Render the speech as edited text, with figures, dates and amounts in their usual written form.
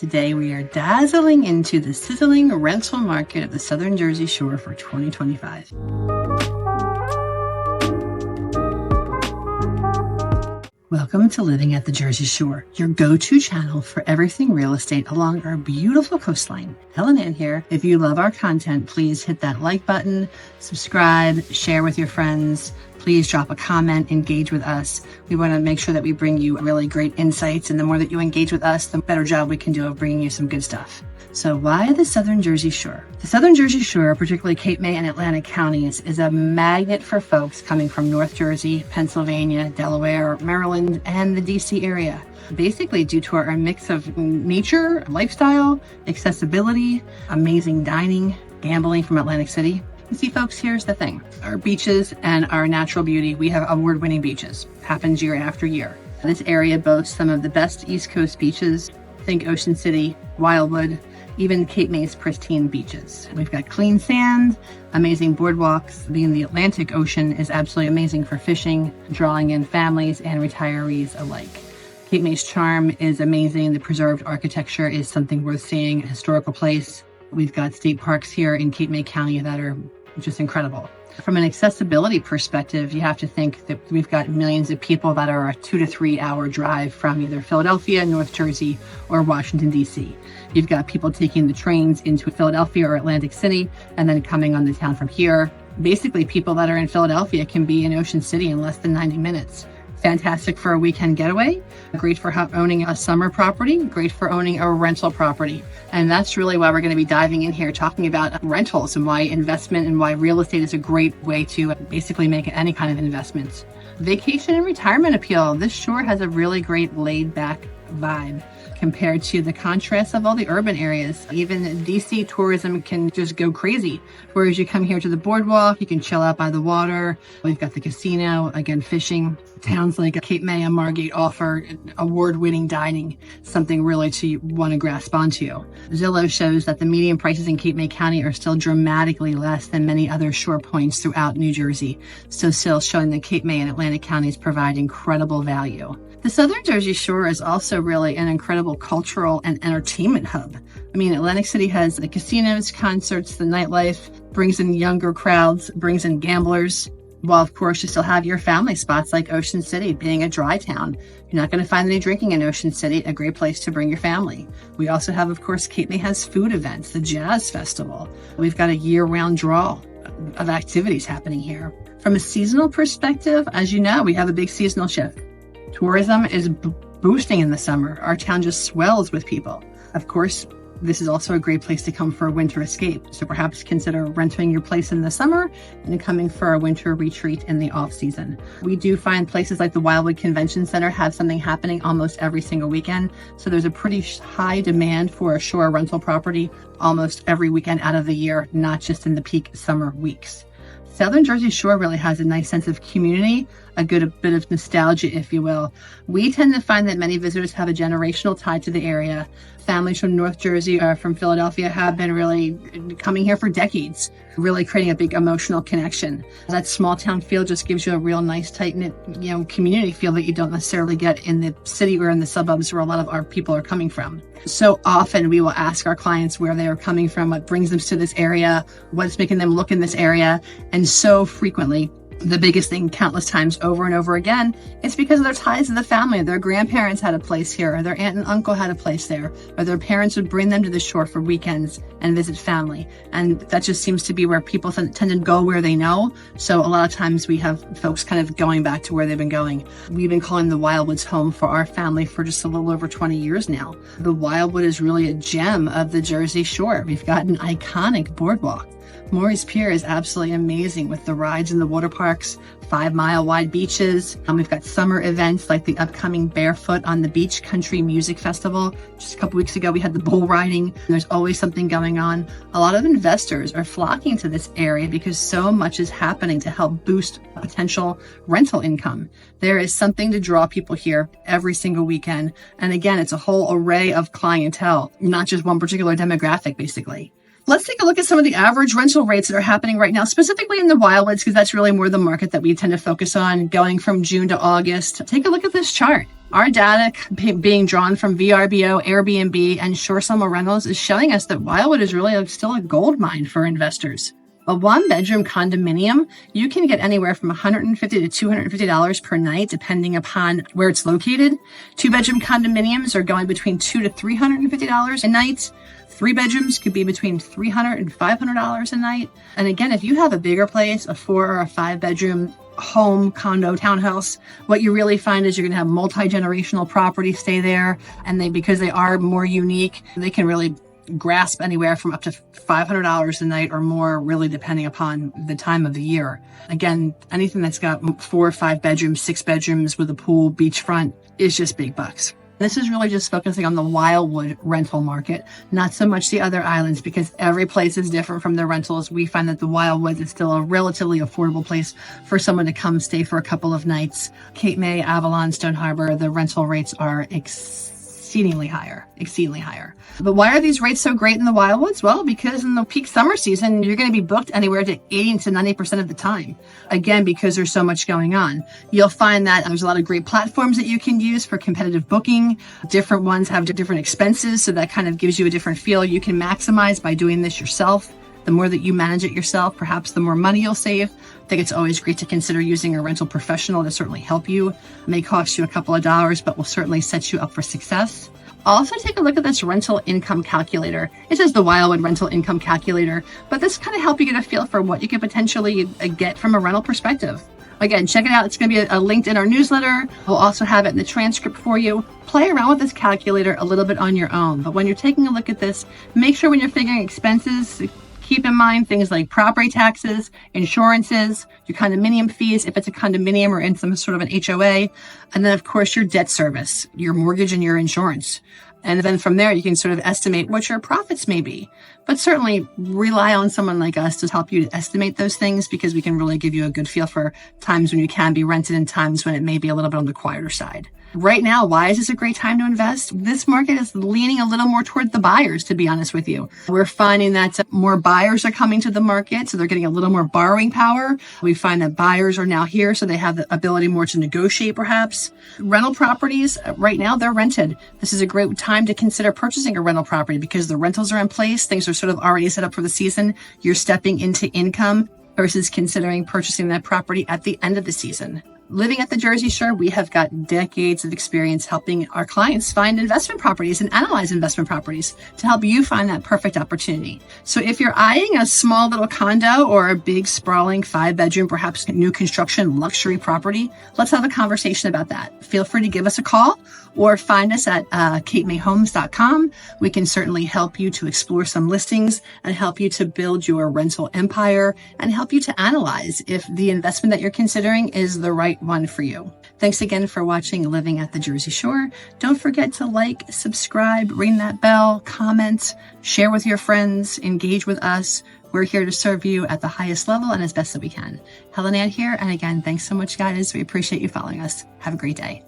Today we are dazzling into the sizzling rental market of the Southern Jersey Shore for 2025. Welcome to Living at the Jersey Shore, your go-to channel for everything real estate along our beautiful coastline. Helen-Ann here. If you love our content, please hit that like button, subscribe, share with your friends. Please drop a comment, engage with us. We want to make sure that we bring you really great insights, and the more that you engage with us, the better job we can do of bringing you some good stuff. So why the Southern Jersey Shore? The Southern Jersey Shore, particularly Cape May and Atlantic counties, is a magnet for folks coming from North Jersey, Pennsylvania, Delaware, Maryland, and the DC area. Basically due to our mix of nature, lifestyle, accessibility, amazing dining, gambling from Atlantic City. You see, folks, here's the thing. Our beaches and our natural beauty, we have award-winning beaches. Happens year after year. This area boasts some of the best East Coast beaches. Think Ocean City, Wildwood, even Cape May's pristine beaches. We've got clean sand, amazing boardwalks. Being the Atlantic Ocean is absolutely amazing for fishing, drawing in families and retirees alike. Cape May's charm is amazing. The preserved architecture is something worth seeing, a historical place. We've got state parks here in Cape May County that are just incredible. From an accessibility perspective, you have to think that we've got millions of people that are a 2 to 3 hour drive from either Philadelphia, North Jersey, or Washington, D.C. You've got people taking the trains into Philadelphia or Atlantic City and then coming on the town from here. Basically, people that are in Philadelphia can be in Ocean City in less than 90 minutes. Fantastic for a weekend getaway, great for owning a summer property, great for owning a rental property. And that's really why we're going to be diving in here talking about rentals and why investment and why real estate is a great way to basically make any kind of investment. Vacation and retirement appeal. This shore has a really great laid back vibe compared to the contrast of all the urban areas. Even DC tourism can just go crazy. Whereas you come here to the boardwalk, you can chill out by the water. We've got the casino, again, fishing. Towns like Cape May and Margate offer award-winning dining, something really to want to grasp onto. Zillow shows that the median prices in Cape May County are still dramatically less than many other shore points throughout New Jersey. So still showing that Cape May and Atlantic counties provide incredible value. The Southern Jersey Shore is also really an incredible cultural and entertainment hub. I mean, Atlantic City has the casinos, concerts, the nightlife, brings in younger crowds, brings in gamblers. While, of course, you still have your family spots like Ocean City, being a dry town. You're not going to find any drinking in Ocean City, a great place to bring your family. We also have, of course, Cape May has food events, the Jazz Festival. We've got a year-round draw of activities happening here. From a seasonal perspective, as you know, we have a big seasonal shift. Tourism is boosting in the summer. Our town just swells with people. Of course, this is also a great place to come for a winter escape. So perhaps consider renting your place in the summer and coming for a winter retreat in the off season. We do find places like the Wildwood Convention Center have something happening almost every single weekend. So there's a pretty high demand for a shore rental property almost every weekend out of the year, not just in the peak summer weeks. Southern Jersey Shore really has a nice sense of community, a bit of nostalgia, if you will. We tend to find that many visitors have a generational tie to the area. Families from North Jersey or from Philadelphia have been really coming here for decades, really creating a big emotional connection. That small town feel just gives you a real nice, tight-knit, community feel that you don't necessarily get in the city or in the suburbs where a lot of our people are coming from. So often we will ask our clients where they are coming from, what brings them to this area, what's making them look in this area, and so frequently, the biggest thing countless times over and over again, it's because of their ties to the family. Their grandparents had a place here, or their aunt and uncle had a place there, or their parents would bring them to the shore for weekends and visit family. And that just seems to be where people tend to go where they know. So a lot of times we have folks kind of going back to where they've been going. We've been calling the Wildwoods home for our family for just a little over 20 years now. The Wildwood is really a gem of the Jersey Shore. We've got an iconic boardwalk. Morey's Pier is absolutely amazing with the rides in the water parks, 5-mile wide beaches. We've got summer events like the upcoming Barefoot on the Beach Country Music Festival. Just a couple weeks ago, we had the bull riding. There's always something going on. A lot of investors are flocking to this area because so much is happening to help boost potential rental income. There is something to draw people here every single weekend. And again, it's a whole array of clientele, not just one particular demographic, basically. Let's take a look at some of the average rental rates that are happening right now, specifically in the Wildwoods, because that's really more the market that we tend to focus on going from June to August. Take a look at this chart. Our data being drawn from VRBO, Airbnb, and Shore Summer Rentals is showing us that Wildwood is really still a gold mine for investors. A one-bedroom condominium, you can get anywhere from $150 to $250 per night, depending upon where it's located. Two-bedroom condominiums are going between $200 to $350 a night. Three bedrooms could be between $300 and $500 a night. And again, if you have a bigger place, a 4 or a 5-bedroom home, condo, townhouse, what you really find is you're going to have multi-generational property stay there. And because they are more unique, they can really grasp anywhere from up to $500 a night or more, really depending upon the time of the year. Again, anything that's got 4 or 5 bedrooms, 6 bedrooms with a pool, beachfront is just big bucks. This is really just focusing on the Wildwood rental market, not so much the other islands, because every place is different from the rentals. We find that the Wildwood is still a relatively affordable place for someone to come stay for a couple of nights. Cape May, Avalon, Stone Harbor, the rental rates are exceedingly higher. But why are these rates so great in the Wildwoods? Well, because in the peak summer season, you're going to be booked anywhere to 80 to 90% of the time. Again, because there's so much going on. You'll find that there's a lot of great platforms that you can use for competitive booking. Different ones have different expenses, so that kind of gives you a different feel. You can maximize by doing this yourself. The more that you manage it yourself, perhaps the more money you'll save. I think it's always great to consider using a rental professional to certainly help you. It may cost you a couple of dollars, but will certainly set you up for success. Also, take a look at this rental income calculator. It says the Wildwood Rental Income Calculator, but this kind of helps you get a feel for what you could potentially get from a rental perspective. Again, check it out. It's going to be a linked in our newsletter. We'll also have it in the transcript for you. Play around with this calculator a little bit on your own. But when you're taking a look at this, make sure when you're figuring expenses, keep in mind things like property taxes, insurances, your condominium fees, if it's a condominium or in some sort of an HOA, and then of course your debt service, your mortgage and your insurance. And then from there, you can sort of estimate what your profits may be. But certainly rely on someone like us to help you to estimate those things, because we can really give you a good feel for times when you can be rented and times when it may be a little bit on the quieter side. Right now, why is this a great time to invest? This market is leaning a little more toward the buyers, to be honest with you. We're finding that more buyers are coming to the market, so they're getting a little more borrowing power. We find that buyers are now here, so they have the ability more to negotiate, perhaps. Rental properties, right now, they're rented. This is a great time to consider purchasing a rental property because the rentals are in place. Things are sort of already set up for the season. You're stepping into income versus considering purchasing that property at the end of the season. Living at the Jersey Shore, we have got decades of experience helping our clients find investment properties and analyze investment properties to help you find that perfect opportunity. So if you're eyeing a small little condo or a big sprawling 5-bedroom, perhaps new construction luxury property, let's have a conversation about that. Feel free to give us a call or find us at capemayhomes.com. We can certainly help you to explore some listings and help you to build your rental empire and help you to analyze if the investment that you're considering is the right one for you. Thanks again for watching Living at the Jersey Shore. Don't forget to like, subscribe, ring that bell, comment, share with your friends, engage with us. We're here to serve you at the highest level and as best that we can. Helen-Ann here. And again, thanks so much, guys. We appreciate you following us. Have a great day.